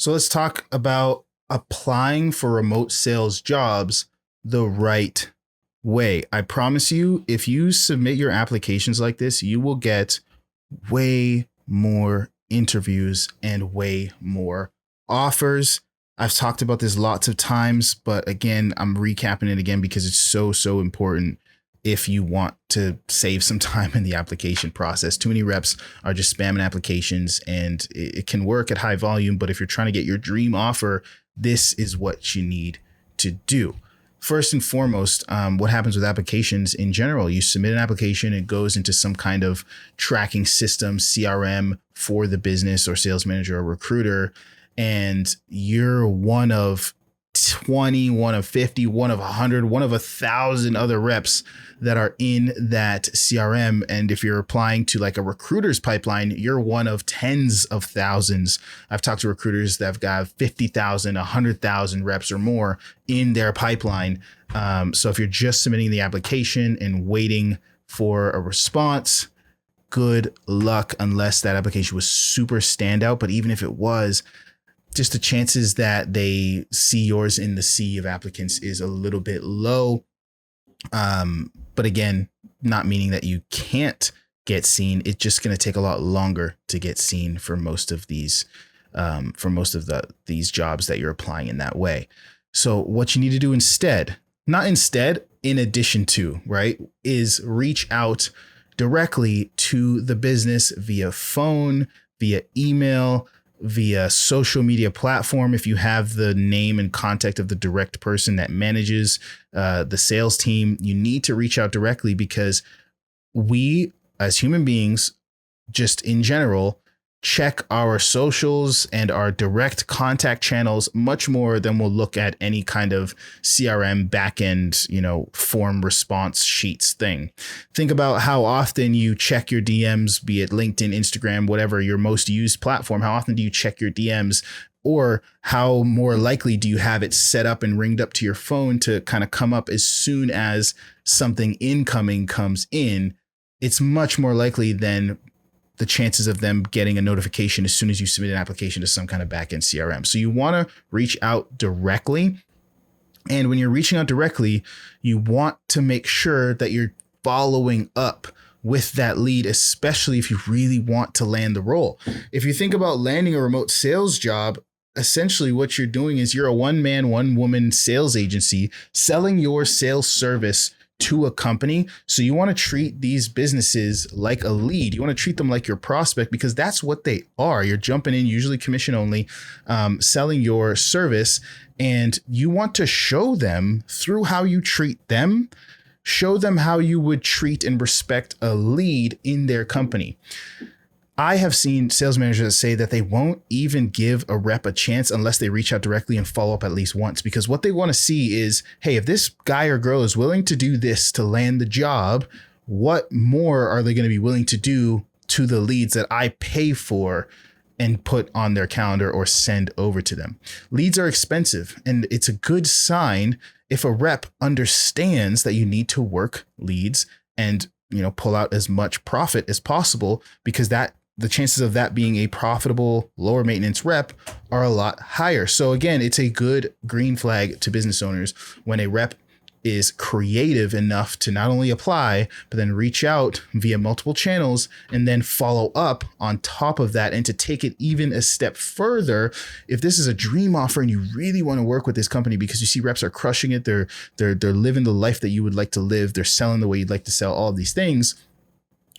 So let's talk about applying for remote sales jobs the right way. I promise you, if you submit your applications like this, you will get way more interviews and way more offers. I've talked about this lots of times, but again, I'm recapping it again because it's so important if you want to save some time in the application process. Too many reps are just spamming applications, and it can work at high volume, but if you're trying to get your dream offer, this is what you need to do. First and foremost, what happens with applications in general? You submit an application, it goes into some kind of tracking system, CRM for the business or sales manager or recruiter, and you're one of 20, one of 50, one of 100, one of 1,000 other reps that are in that CRM. And if you're applying to like a recruiter's pipeline, you're one of tens of thousands. I've talked to recruiters that have got 50,000, 100,000 reps or more in their pipeline. So if you're just submitting the application and waiting for a response, good luck, unless that application was super standout. But even if it was, just the chances that they see yours in the sea of applicants is a little bit low. But again, not meaning that you can't get seen. It's just going to take a lot longer to get seen for most of these, these jobs that you're applying in that way. So what you need to do instead, not instead, in addition to, right, is reach out directly to the business via phone, via email, via social media platform. If you have the name and contact of the direct person that manages the sales team, you need to reach out directly, because we as human beings, just in general, check our socials and our direct contact channels much more than we'll look at any kind of CRM backend, form response sheets thing. Think about how often you check your DMs, be it LinkedIn, Instagram, whatever your most used platform. How often do you check your DMs? Or how more likely do you have it set up and ringed up to your phone to kind of come up as soon as something incoming comes in? It's much more likely than the chances of them getting a notification as soon as you submit an application to some kind of backend CRM. So you want to reach out directly. And when you're reaching out directly, you want to make sure that you're following up with that lead, especially if you really want to land the role. If you think about landing a remote sales job, essentially what you're doing is you're a one-man, one-woman sales agency selling your sales service to a company. So you want to treat these businesses like a lead. You want to treat them like your prospect, because that's what they are. You're jumping in, usually commission only, selling your service, and you want to show them through how you treat them, show them how you would treat and respect a lead in their company. I have seen sales managers say that they won't even give a rep a chance unless they reach out directly and follow up at least once, because what they want to see is, hey, if this guy or girl is willing to do this to land the job, what more are they going to be willing to do to the leads that I pay for and put on their calendar or send over to them? Leads are expensive, and it's a good sign if a rep understands that you need to work leads and, pull out as much profit as possible, because the chances of that being a profitable, lower maintenance rep are a lot higher. So again, it's a good green flag to business owners when a rep is creative enough to not only apply, but then reach out via multiple channels and then follow up on top of that. And to take it even a step further, if this is a dream offer and you really want to work with this company because you see reps are crushing it, they're living the life that you would like to live, they're selling the way you'd like to sell, all of these things,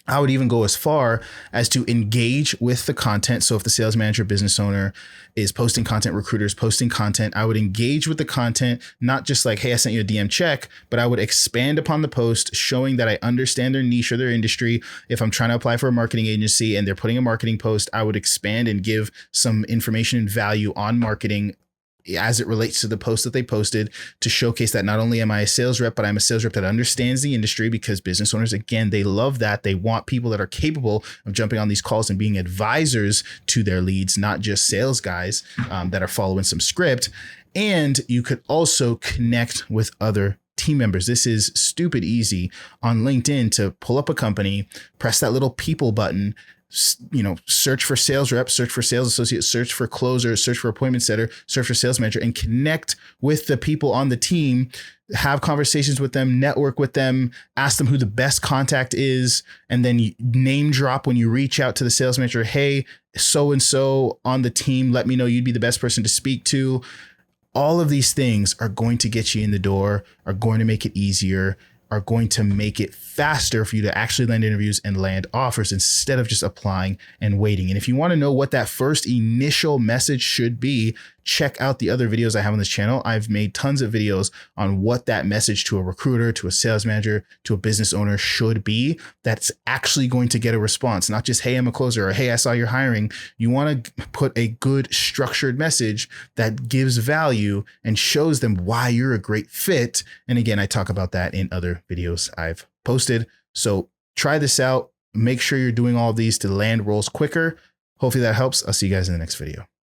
I would even go as far as to engage with the content. So if the sales manager, business owner is posting content, recruiters posting content, I would engage with the content, not just like, hey, I sent you a DM, check, but I would expand upon the post, showing that I understand their niche or their industry. If I'm trying to apply for a marketing agency and they're putting a marketing post, I would expand and give some information and value on marketing as it relates to the post that they posted, to showcase that not only am I a sales rep, but I'm a sales rep that understands the industry, because business owners, again, they love that. They want people that are capable of jumping on these calls and being advisors to their leads, not just sales guys that are following some script. And you could also connect with other team members. This is stupid easy on LinkedIn to pull up a company, press that little people button, search for sales rep, search for sales associate, search for closer, search for appointment setter, search for sales manager, and connect with the people on the team, have conversations with them, network with them, ask them who the best contact is, and then you name drop when you reach out to the sales manager. Hey, so-and-so on the team, let me know you'd be the best person to speak to. All of these things are going to get you in the door, are going to make it easier, are going to make it faster for you to actually land interviews and land offers instead of just applying and waiting. And if you want to know what that first initial message should be, check out the other videos I have on this channel. I've made tons of videos on what that message to a recruiter, to a sales manager, to a business owner should be that's actually going to get a response, not just, hey, I'm a closer, or hey, I saw you're hiring. You want to put a good structured message that gives value and shows them why you're a great fit. And again, I talk about that in other videos I've posted. So try this out. Make sure you're doing all of these to land roles quicker. Hopefully that helps. I'll see you guys in the next video.